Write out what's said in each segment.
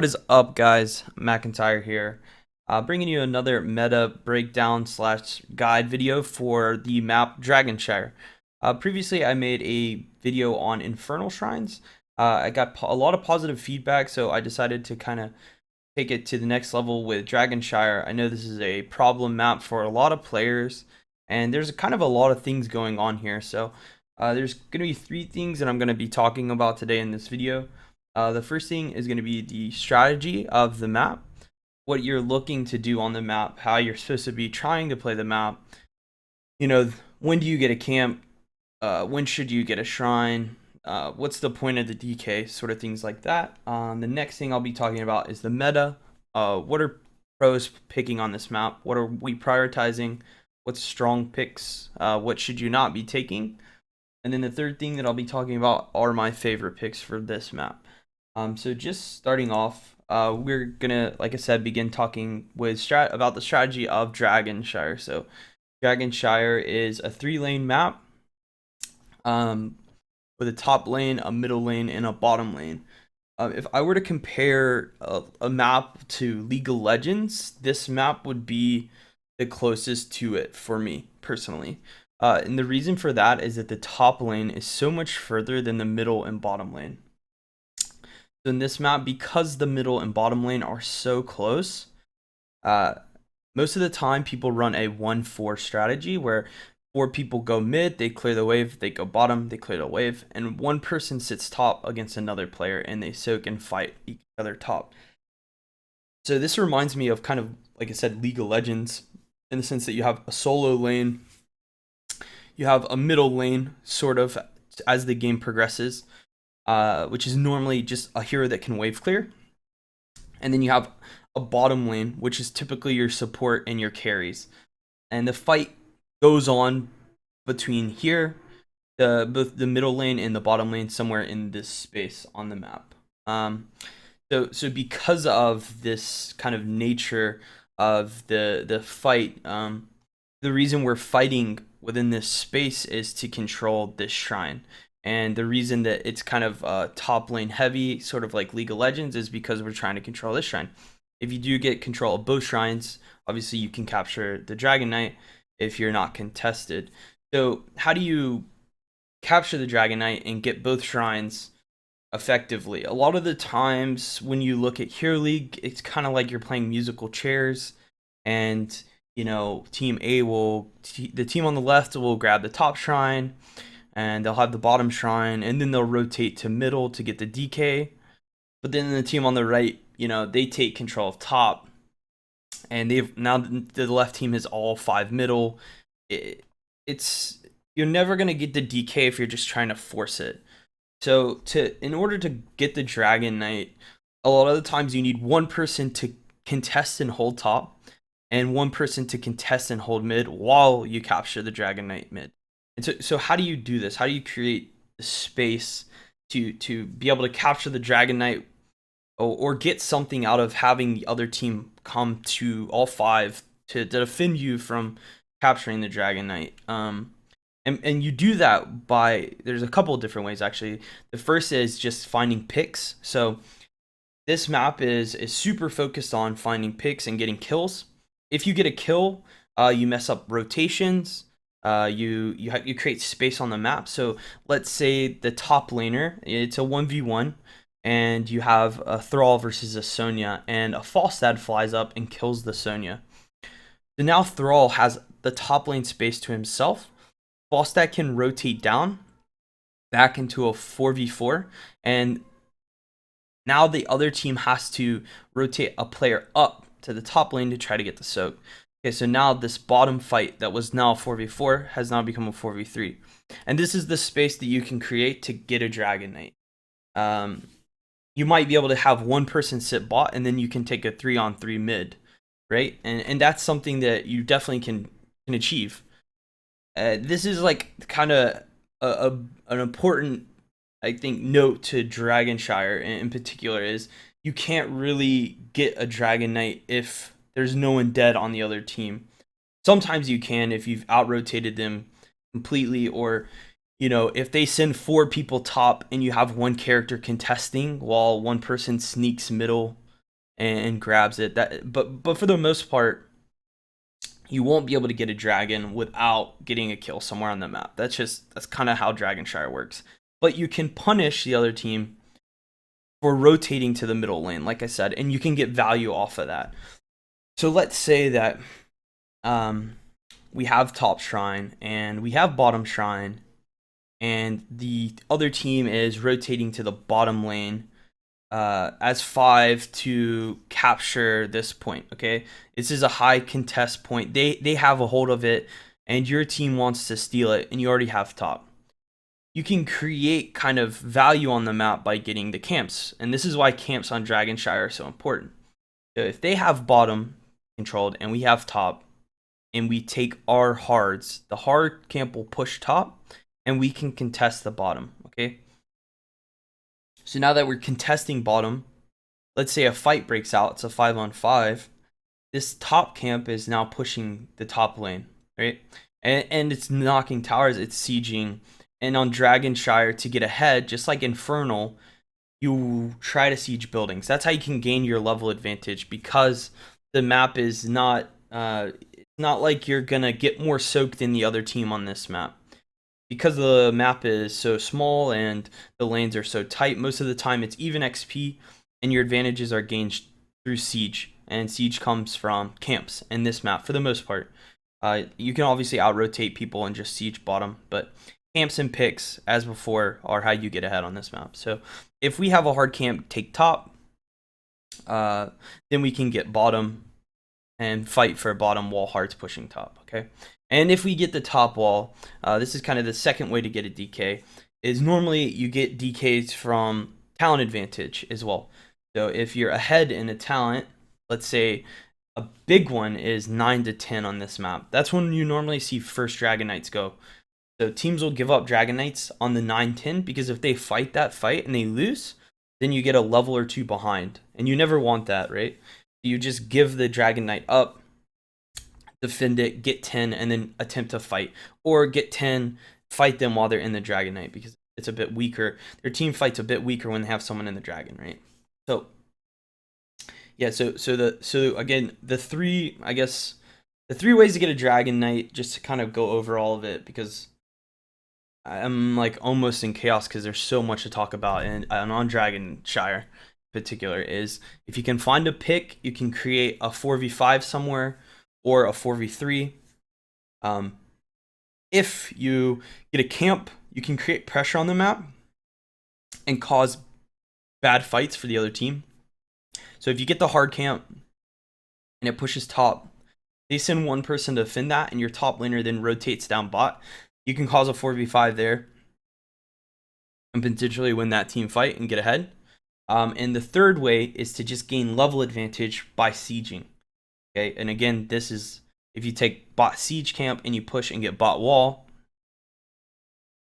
What is up, guys? McIntyre here, bringing you another meta breakdown slash guide video for the map Shire. Previously, I made a video on Infernal Shrines. I got a lot of positive feedback, so I decided to kind of take it to the next level with Shire. I know this is a problem map for a lot of players, and there's kind of a lot of things going on here. So there's going to be three things that I'm going to be talking about today in this video. The first thing is going to be the strategy of the map, what you're looking to do on the map, how you're supposed to be trying to play the map. You know, when do you get a camp? When should you get a shrine? What's the point of the DK? Sort of things like that. The next thing I'll be talking about is the meta. What are pros picking on this map? What are we prioritizing? What's strong picks? What should you not be taking? And then the third thing that I'll be talking about are my favorite picks for this map. So just starting off, we're gonna, like I said, begin talking with about the strategy of Shire. So Shire is a 3-lane map, with a top lane, a middle lane, and a bottom lane. If I were to compare a map to League of Legends, this map would be the closest to it for me personally. And the reason for that is that the top lane is so much further than the middle and bottom lane. So in this map, because the middle and bottom lane are so close, most of the time people run a 1-4 strategy where 4 people go mid, they clear the wave, they go bottom, they clear the wave, and one person sits top against another player and they soak and fight each other top. So this reminds me of kind of, like I said, League of Legends, in the sense that you have a solo lane, you have a middle lane, sort of, as the game progresses, which is normally just a hero that can wave clear. And then you have a bottom lane, which is typically your support and your carries. And the fight goes on between here, both the middle lane and the bottom lane, somewhere in this space on the map. So because of this kind of nature of the fight, the reason we're fighting within this space is to control this shrine. And the reason that it's kind of top lane heavy, sort of like League of Legends, is because we're trying to control this shrine. If you do get control of both shrines, obviously you can capture the Dragon Knight if you're not contested. So how do you capture the Dragon Knight and get both shrines effectively? A lot of the times when you look at Hero League, it's kind of like you're playing musical chairs, and team A the team on the left will grab the top shrine, and they'll have the bottom shrine, and then they'll rotate to middle to get the DK. But then the team on the right, they take control of top, and they've now the left team has all 5 middle. It's you're never gonna get the DK if you're just trying to force it. So in order to get the Dragon Knight, a lot of the times you need one person to contest and hold top, and one person to contest and hold mid while you capture the Dragon Knight mid. And so how do you do this? How do you create the space to be able to capture the Dragon Knight, or get something out of having the other team come to all 5 to defend you from capturing the Dragon Knight? And you do that by, there's a couple of different ways actually. The first is just finding picks. So this map is super focused on finding picks and getting kills. If you get a kill, you mess up rotations. You create space on the map. So let's say the top laner, it's a 1v1, and you have a Thrall versus a Sonya, and a Falstad flies up and kills the Sonya. So now Thrall has the top lane space to himself. Falstad can rotate down back into a 4v4, and now the other team has to rotate a player up to the top lane to try to get the soak. Okay, so now this bottom fight that was now 4v4 has now become a 4v3. And this is the space that you can create to get a Dragon Knight. You might be able to have one person sit bot, and then you can take a 3-on-3 mid, right? And that's something that you definitely can achieve. This is like kind of an important, I think, note to Shire in particular, is you can't really get a Dragon Knight if there's no one dead on the other team. Sometimes you can if you've out-rotated them completely, or if they send 4 people top and you have one character contesting while one person sneaks middle and grabs it. But for the most part, you won't be able to get a dragon without getting a kill somewhere on the map. That's kind of how Dragon Shire works. But you can punish the other team for rotating to the middle lane, like I said, and you can get value off of that. So let's say that we have top shrine and we have bottom shrine, and the other team is rotating to the bottom lane as 5 to capture this point. Okay, this is a high contest point. They have a hold of it, and your team wants to steal it, and you already have top. You can create kind of value on the map by getting the camps, and this is why camps on Dragon Shire are so important. So if they have bottom controlled and we have top, and we take our hards, the hard camp will push top, and we can contest the bottom. Okay. So now that we're contesting bottom, let's say a fight breaks out, it's a 5-on-5. This top camp is now pushing the top lane, right? And it's knocking towers, it's sieging. And on Dragon Shire, to get ahead, just like Infernal, you try to siege buildings. That's how you can gain your level advantage, because the map is not like you're gonna get more soaked than the other team on this map. Because the map is so small and the lanes are so tight, most of the time it's even XP, and your advantages are gained through siege. And siege comes from camps in this map for the most part. You can obviously out-rotate people and just siege bottom, but camps and picks, as before, are how you get ahead on this map. So if we have a hard camp take top, then we can get bottom and fight for bottom wall hards pushing top. Okay, and if we get the top wall, this is kind of the second way to get a DK. Is normally you get DKs from talent advantage as well. So if you're ahead in a talent, let's say a big one is 9 to 10 on this map, that's when you normally see first Dragon Knights go. So teams will give up Dragon Knights on the 9-10, because if they fight that fight and they lose, then you get a level or 2 behind. And you never want that, right? You just give the Dragon Knight up, defend it, get 10, and then attempt to fight. Or get 10, fight them while they're in the Dragon Knight, because it's a bit weaker. Their team fight's a bit weaker when they have someone in the Dragon, right? So yeah, so again, the three ways to get a Dragon Knight, just to kind of go over all of it, because I'm like almost in chaos because there's so much to talk about. And on Dragon Shire in particular, is if you can find a pick, you can create a 4v5 somewhere or a 4v3. If you get a camp, you can create pressure on the map and cause bad fights for the other team. So if you get the hard camp and it pushes top, they send one person to defend that, and your top laner then rotates down bot. You can cause a 4v5 there and potentially win that team fight and get ahead. And the third way is to just gain level advantage by sieging. Okay, and again, this is if you take bot siege camp and you push and get bot wall,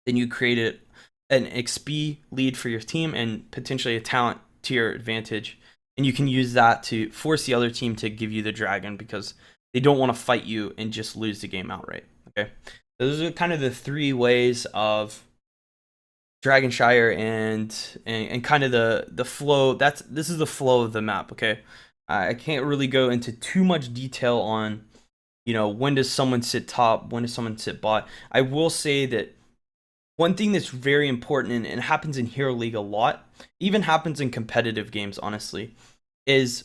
then you create an XP lead for your team and potentially a talent tier advantage. And you can use that to force the other team to give you the dragon, because they don't want to fight you and just lose the game outright. Okay, those are kind of the three ways of Dragon Shire and kind of the flow. This is the flow of the map. Okay, I can't really go into too much detail on, you know, when does someone sit top, when does someone sit bot. I will say that one thing that's very important, and happens in Hero League a lot, even happens in competitive games, honestly, is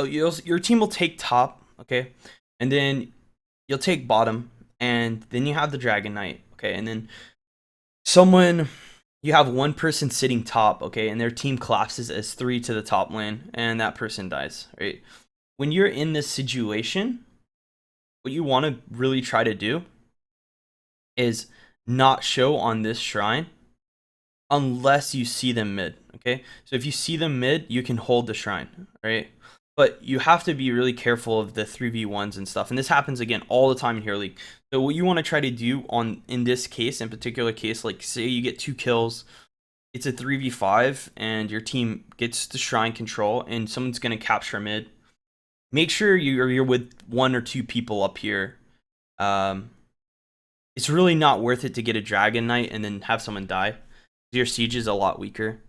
your team will take top, okay, and then you'll take bottom, and then you have the Dragon Knight, okay, and then you have one person sitting top, okay, and their team collapses as 3 to the top lane, and that person dies, right? When you're in this situation, what you want to really try to do is not show on this shrine unless you see them mid, okay? So if you see them mid, you can hold the shrine, right? But you have to be really careful of the 3v1s and stuff. And this happens, again, all the time in Hero League. So what you want to try to do in this case, in particular case, like say you get 2 kills, it's a 3v5, and your team gets the shrine control, and someone's going to capture mid. Make sure you're with 1 or 2 people up here. It's really not worth it to get a Dragon Knight and then have someone die. Your siege is a lot weaker.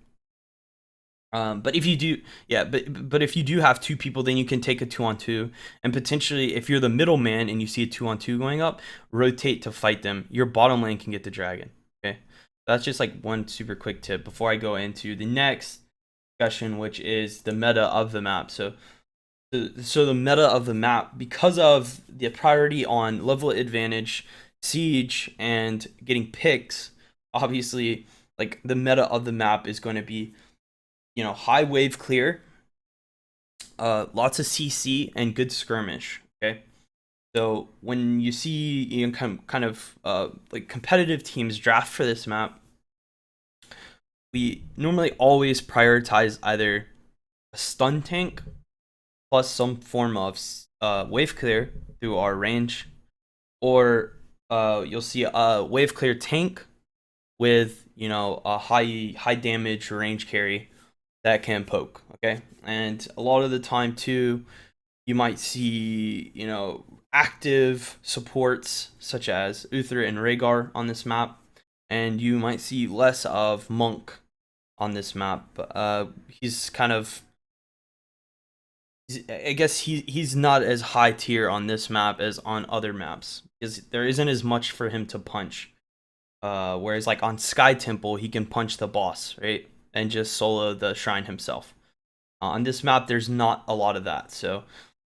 But if you do, yeah, but if you do have two people, then you can take a 2-on-2, and potentially, if you're the middleman and you see a 2-on-2 going up, rotate to fight them. Your bottom lane can get the dragon. Okay, that's just like one super quick tip before I go into the next discussion, which is the meta of the map. So the meta of the map, because of the priority on level advantage, siege, and getting picks, obviously, like the meta of the map is going to be, high wave clear, lots of CC, and good skirmish. Okay, so when you see like competitive teams draft for this map, we normally always prioritize either a stun tank plus some form of wave clear through our range, or you'll see a wave clear tank with a high damage range carry that can poke. Okay, and a lot of the time too, you might see active supports such as Uther and Rhaegar on this map, and you might see less of Monk on this map. He's kind of, I guess he's not as high tier on this map as on other maps, because there isn't as much for him to punch. Whereas like on Sky Temple, he can punch the boss, right, and just solo the shrine himself. On this map, there's not a lot of that. So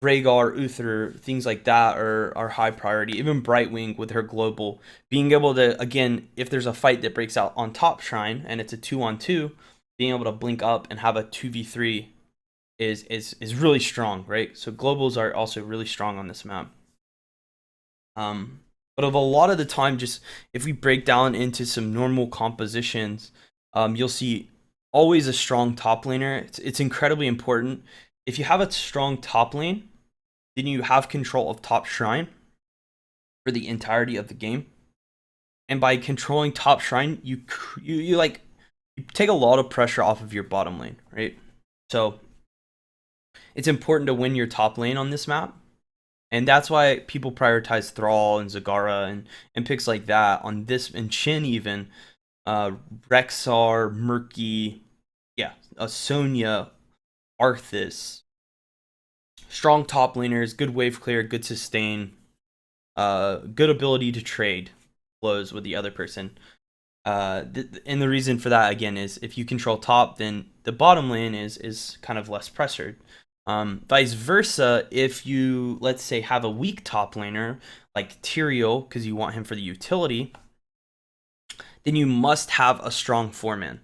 Rhaegar, Uther, things like that are high priority. Even Brightwing with her global, being able to, again, if there's a fight that breaks out on top shrine and it's a 2-on-2, being able to blink up and have a 2v3 is really strong, right? So globals are also really strong on this map. But of a lot of the time, just if we break down into some normal compositions, you'll see always a strong top laner. It's incredibly important. If you have a strong top lane, then you have control of top shrine for the entirety of the game. And by controlling top shrine, you take a lot of pressure off of your bottom lane, right? So it's important to win your top lane on this map. And that's why people prioritize Thrall and Zagara and picks like that on this, and Shin even, Rexar, Murky, yeah, Sonya, Arthas. Strong top laners, good wave clear, good sustain, good ability to trade flows with the other person. And the reason for that, again, is if you control top, then the bottom lane is kind of less pressured. Vice versa, if you, let's say, have a weak top laner like Tyrael, because you want him for the utility, then you must have a strong 4-man.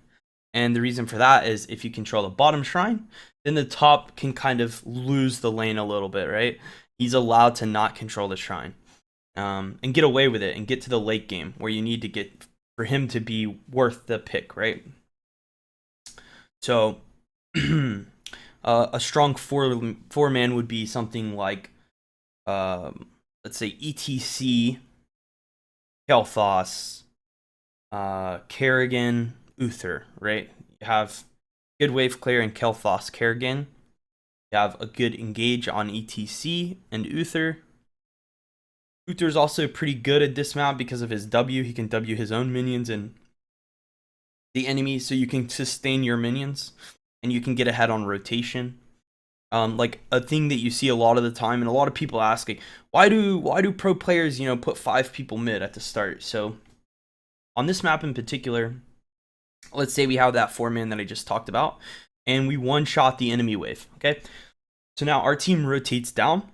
And the reason for that is if you control the bottom shrine, then the top can kind of lose the lane a little bit, right? He's allowed to not control the shrine, and get away with it and get to the late game where you need to get for him to be worth the pick, right? So a strong 4-man would be something like, let's say, ETC, Kel'Thas, Kerrigan, Uther, right? You have good wave clear in Kel'Thas, Kerrigan. You have a good engage on ETC and Uther. Uther's also pretty good at this map because of his W. He can W his own minions and the enemy, so you can sustain your minions and you can get ahead on rotation. Like a thing that you see a lot of the time, and a lot of people asking, why do pro players put 5 people mid at the start? So on this map in particular, let's say we have that 4-man that I just talked about, and we one-shot the enemy wave. Okay, so now our team rotates down,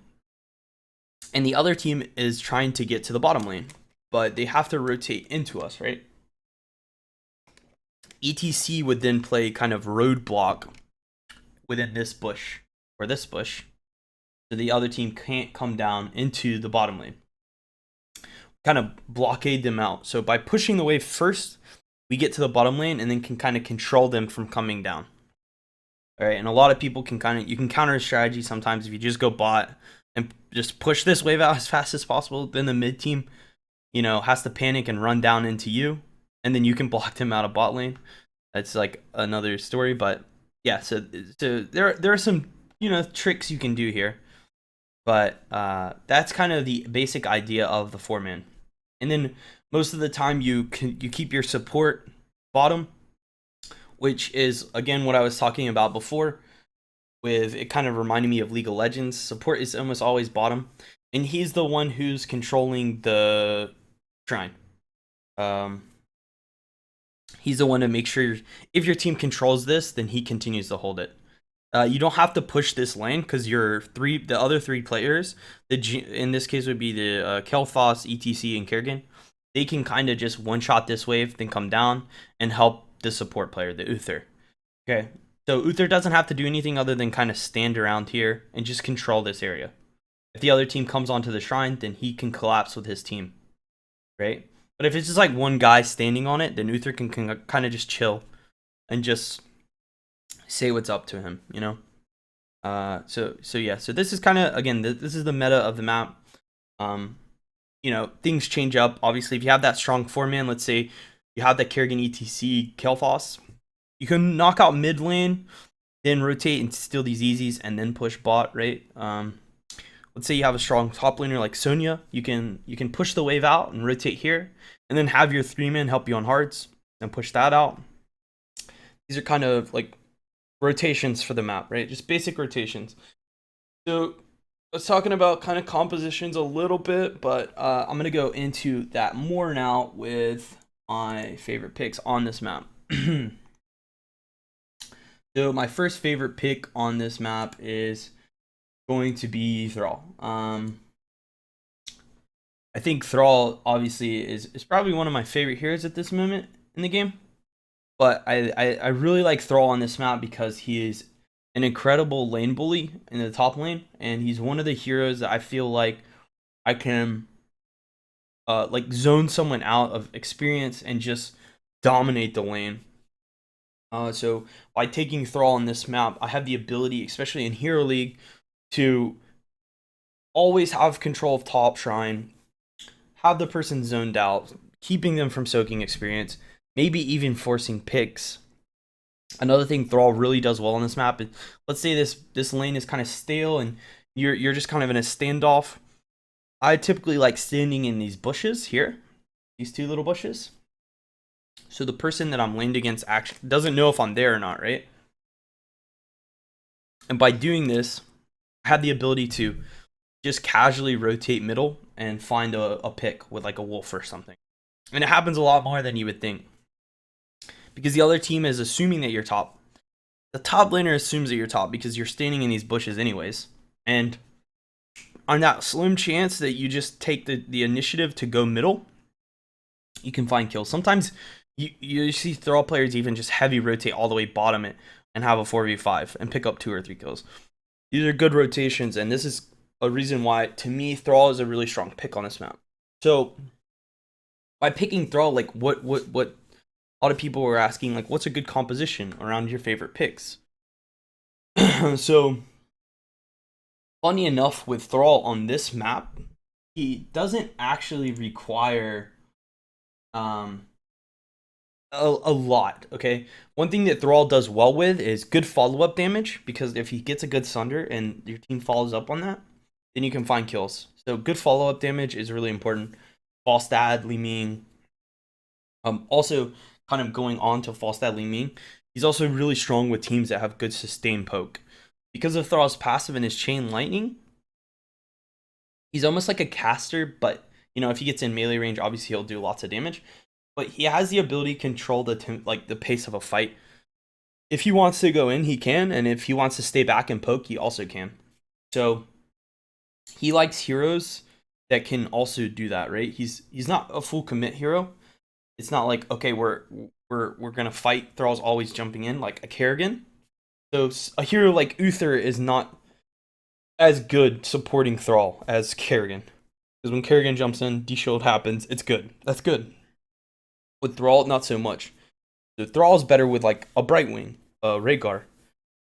and the other team is trying to get to the bottom lane, but they have to rotate into us, right? ETC would then play kind of roadblock within this bush or this bush, so the other team can't come down into the bottom lane. Kind of blockade them out. So by pushing the wave first, we get to the bottom lane and then can kind of control them from coming down. All right, and a lot of people you can counter a strategy sometimes if you just go bot and just push this wave out as fast as possible. Then the mid team, has to panic and run down into you, and then you can block them out of bot lane. That's like another story, but yeah. So there are some tricks you can do here, but that's kind of the basic idea of the 4-man. And then most of the time you keep your support bottom, which is again what I was talking about before. With it, kind of reminding me of League of Legends. Support is almost always bottom, and he's the one who's controlling the shrine. Um, he's the one to make sure if your team controls this, then he continues to hold it. You don't have to push this lane because the other three players, in this case would be the Kel'Thas, ETC, and Kerrigan. They can kind of just one shot this wave, then come down and help the support player, the Uther. Okay, so Uther doesn't have to do anything other than kind of stand around here and just control this area. If the other team comes onto the shrine, then he can collapse with his team, right? But if it's just like one guy standing on it, then Uther can kind of just chill and just say what's up to him, you know? So yeah, so this is kind of, again, this is the meta of the map. You know, things change up. Obviously, if you have that strong 4-man, let's say you have that Kerrigan, ETC, Kel'Thas, you can knock out mid lane, then rotate and steal these easies, and then push bot, right? Let's say you have a strong top laner like Sonya, you can push the wave out and rotate here, and then have your 3-man help you on hards and push that out. These are kind of like rotations for the map, right? Just basic rotations. So I was talking about kind of compositions a little bit, but I'm gonna go into that more now with my favorite picks on this map. So my first favorite pick on this map is going to be Thrall. I think Thrall obviously is probably one of my favorite heroes at this moment in the game. But I really like Thrall on this map because he is an incredible lane bully in the top lane, and he's one of the heroes that I feel like I can like zone someone out of experience and just dominate the lane. So by taking Thrall on this map, I have the ability, especially in Hero League, to always have control of top shrine, have the person zoned out, keeping them from soaking experience, maybe even forcing picks. Another thing Thrall really does well on this map is, let's say this lane is kind of stale and you're just kind of in a standoff. I typically like standing in these bushes here, these two little bushes. So the person that I'm laned against actually doesn't know if I'm there or not, right? And by doing this, I have the ability to just casually rotate middle and find a pick with like a wolf or something. And it happens a lot more than you would think, because the other team is assuming that you're top. The top laner assumes that you're top because you're standing in these bushes anyways. And on that slim chance that you just take the initiative to go middle, you can find kills. Sometimes you see Thrall players even just heavy rotate all the way bottom it and have a 4v5 and pick up 2 or 3 kills. These are good rotations, and this is a reason why, to me, Thrall is a really strong pick on this map. So by picking Thrall, like what a lot of people were asking, like, what's a good composition around your favorite picks? So funny enough, with Thrall on this map, he doesn't actually require a lot, okay? One thing that Thrall does well with is good follow-up damage, because if he gets a good Sunder and your team follows up on that, then you can find kills. So good follow-up damage is really important. Falstad, Li Ming. Also, kind of going on to Falstad, Li Ming, he's also really strong with teams that have good sustained poke. Because of Thrall's passive and his Chain Lightning, he's almost like a caster, but, you know, if he gets in melee range, obviously he'll do lots of damage. But he has the ability to control the pace of a fight. If he wants to go in, he can, and if he wants to stay back and poke, he also can. So he likes heroes that can also do that, right? He's not a full commit hero. It's not like, okay, we're gonna fight. Thrall's always jumping in like a Kerrigan. So a hero like Uther is not as good supporting Thrall as Kerrigan, because when Kerrigan jumps in, D-shield happens. It's good. That's good. With Thrall, not so much. So Thrall's better with like a Brightwing, a Rhaegar,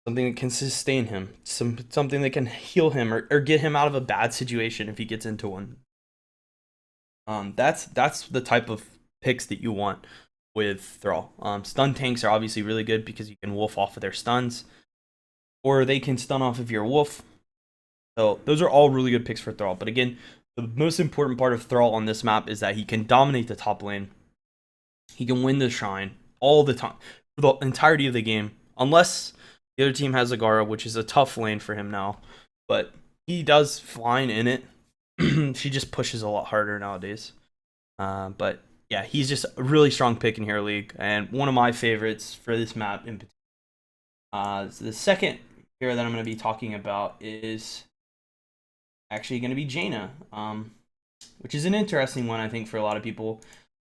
something that can sustain him, something that can heal him or get him out of a bad situation if he gets into one. That's the type of picks that you want with Thrall. Stun tanks are obviously really good because you can wolf off of their stuns, or they can stun off of your wolf. So those are all really good picks for Thrall. But again, the most important part of Thrall on this map is that he can dominate the top lane. He can win the shrine all the time. for the entirety of the game, unless the other team has Zagara, which is a tough lane for him now. But he does fine in it. She just pushes a lot harder nowadays. But yeah, he's just a really strong pick in Hero League, and one of my favorites for this map in particular. So the second hero that I'm going to be talking about is actually going to be Jaina, which is an interesting one, I think, for a lot of people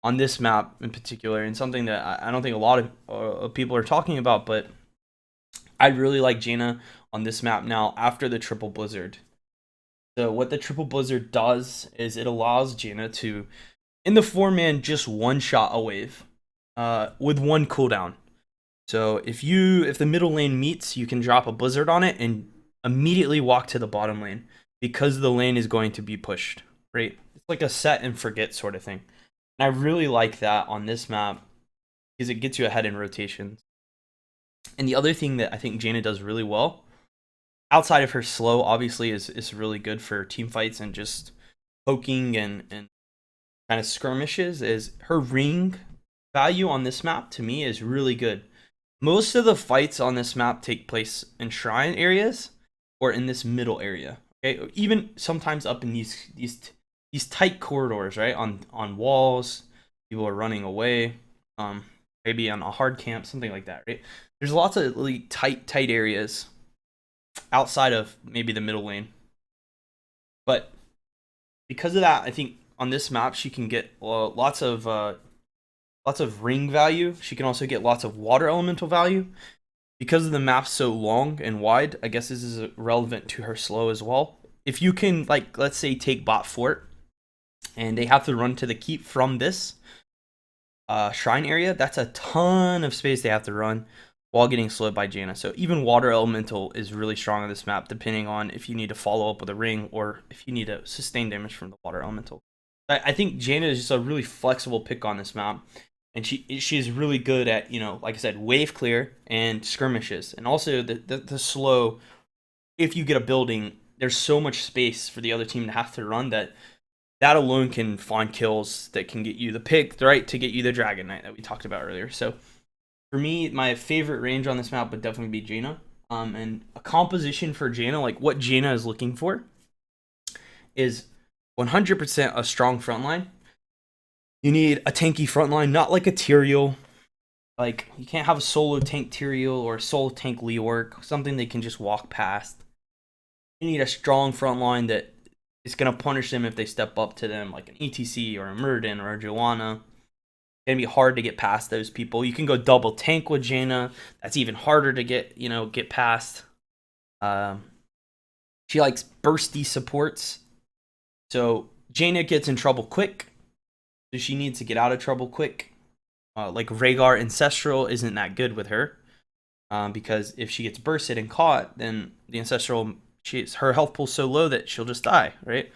on this map in particular, and something that I don't think a lot of people are talking about, but I really like Jaina on this map now after the Triple Blizzard. So what the Triple Blizzard does is it allows Jaina to, in the 4-man, just one-shot a wave with one cooldown. So if the middle lane meets, you can drop a Blizzard on it and immediately walk to the bottom lane because the lane is going to be pushed, right? It's like a set and forget sort of thing. And I really like that on this map because it gets you ahead in rotations. And the other thing that I think Jaina does really well, outside of her slow, obviously, is really good for team fights and just poking and kind of skirmishes, is her ring value on this map to me is really good. Most of the fights on this map take place in shrine areas or in this middle area. Okay, even sometimes up in these tight corridors, right? On walls, people are running away. Maybe on a hard camp, something like that, right? There's lots of really tight areas outside of maybe the middle lane. But because of that, I think on this map she can get lots of ring value. She can also get lots of water elemental value. Because of the map's so long and wide, I guess this is relevant to her slow as well. If you can, like, let's say take bot fort, and they have to run to the keep from this shrine area, that's a ton of space they have to run while getting slowed by Jaina. So even water elemental is really strong on this map, depending on if you need to follow up with a ring or if you need to sustain damage from the water elemental. I think Jaina is just a really flexible pick on this map. And she's really good at, like I said, wave clear and skirmishes. And also the slow, if you get a building, there's so much space for the other team to have to run that alone can find kills that can get you the pick, right, to get you the Dragon Knight that we talked about earlier. So for me, my favorite range on this map would definitely be Jaina. And a composition for Jaina, like what Jaina is looking for, is 100% a strong frontline. You need a tanky frontline, not like a Tyrael. Like, you can't have a solo tank Tyrael or a solo tank Leoric, something they can just walk past. You need a strong frontline that is going to punish them if they step up to them, like an ETC or a Muradin or a Joanna. It's going to be hard to get past those people. You can go double tank with Jaina. That's even harder to get past. She likes bursty supports. So Jaina gets in trouble quick. So she needs to get out of trouble quick. Like Rhaegar Ancestral isn't that good with her. Because if she gets bursted and caught, then the Ancestral, her health pool's so low that she'll just die, right?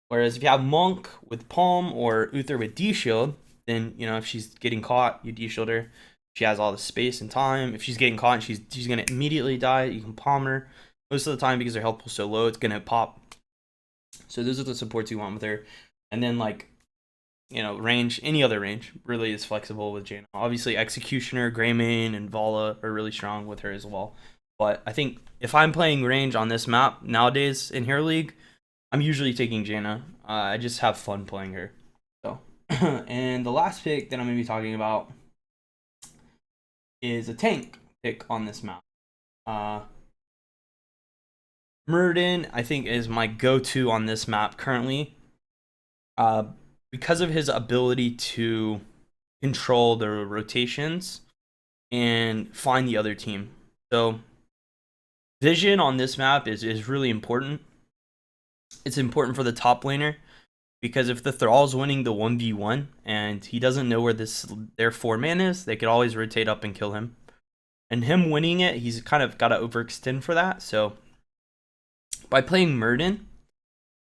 Whereas if you have Monk with Palm or Uther with D-Shield, then, if she's getting caught, you D-Shield her. She has all the space and time. If she's getting caught and she's going to immediately die, you can palm her. Most of the time, because her health pool's so low, it's going to pop. So those are the supports you want with her. And then, like, range, any other range really is flexible with Jaina. Obviously, Executioner, Greymane, and Vala are really strong with her as well. But I think if I'm playing range on this map nowadays in Hero League, I'm usually taking Jaina. I just have fun playing her. So, and the last pick that I'm going to be talking about is a tank pick on this map. Muradin, I think, is my go-to on this map currently. Because of his ability to control the rotations and find the other team. So vision on this map is really important. It's important for the top laner because if the Thrall's winning the 1v1 and he doesn't know where their 4-man is, they could always rotate up and kill him. And him winning it, he's kind of got to overextend for that. So by playing Muradin,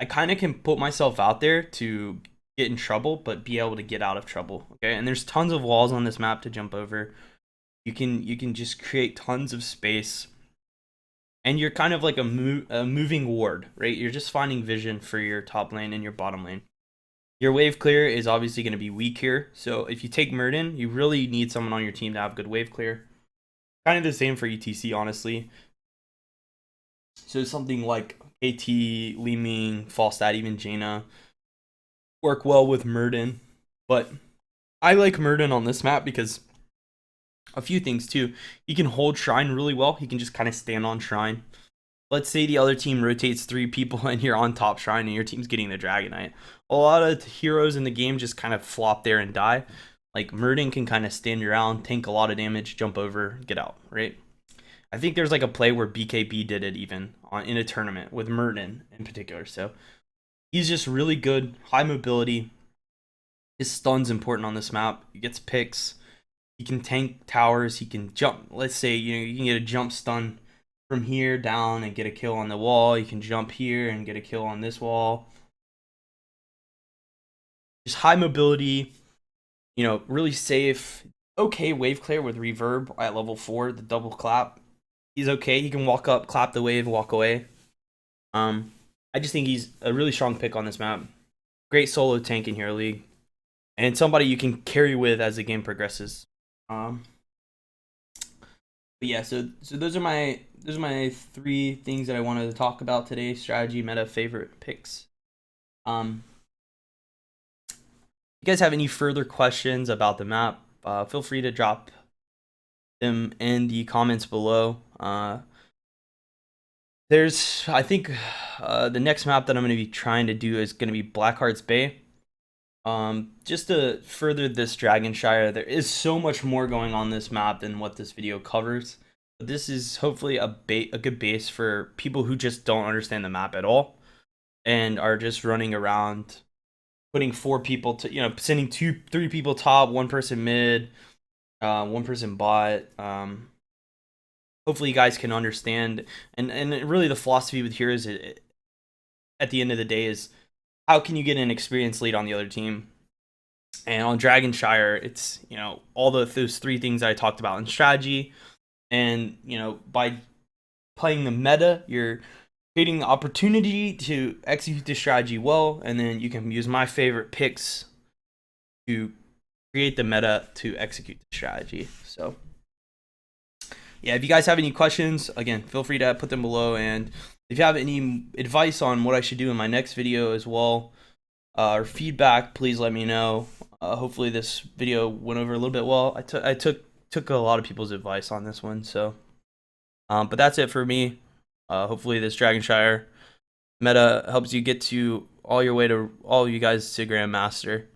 I kind of can put myself out there to get in trouble, but be able to get out of trouble. Okay, and there's tons of walls on this map to jump over. You can just create tons of space, and you're kind of like a moving ward, right? You're just finding vision for your top lane and your bottom lane. Your wave clear is obviously going to be weak here. So if you take Murden, you really need someone on your team to have good wave clear. Kind of the same for ETC, honestly. So something like AT, Li Ming, Falstad, even Jaina work well with Murden. But I like Murden on this map because a few things too. He can hold Shrine really well. He can just kind of stand on Shrine. Let's say the other team rotates 3 people and you're on top Shrine and your team's getting the Dragonite. A lot of heroes in the game just kind of flop there and die. Like Murden can kind of stand around, tank a lot of damage, jump over, get out, right? I think there's like a play where BKB did it even in a tournament with Murden in particular. So he's just really good, high mobility. His stun's important on this map. He gets picks. He can tank towers. He can jump. Let's say you can get a jump stun from here down and get a kill on the wall. You can jump here and get a kill on this wall. Just high mobility. Really safe. Okay, wave clear with reverb at level 4. The double clap. He's okay. He can walk up, clap the wave, walk away. I just think he's a really strong pick on this map. Great solo tank in Hero League, and somebody you can carry with as the game progresses. But yeah, so those are my 3 things that I wanted to talk about today: strategy, meta, favorite picks. If you guys have any further questions about the map, feel free to drop them in the comments below. I think the next map that I'm going to be trying to do is going to be Blackheart's Bay. Just to further this Dragon Shire, there is so much more going on this map than what this video covers. But this is hopefully a good base for people who just don't understand the map at all and are just running around putting 4 people to, sending 3 people top, 1 person mid, 1 person bot. Hopefully you guys can understand, and really the philosophy with here is at the end of the day is how can you get an experienced lead on the other team. And on Dragon Shire, it's all those 3 things I talked about in strategy, and by playing the meta, you're creating the opportunity to execute the strategy well, and then you can use my favorite picks to create the meta to execute the strategy. So yeah, if you guys have any questions, again, feel free to put them below. And if you have any advice on what I should do in my next video as well, or feedback, please let me know. Hopefully this video went over a little bit well. I took a lot of people's advice on this one. So, but that's it for me. Hopefully this Dragon Shire meta helps you get to all your way to all you guys to Grandmaster.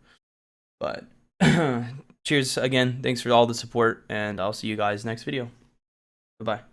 But cheers again. Thanks for all the support, and I'll see you guys next video. Bye-bye.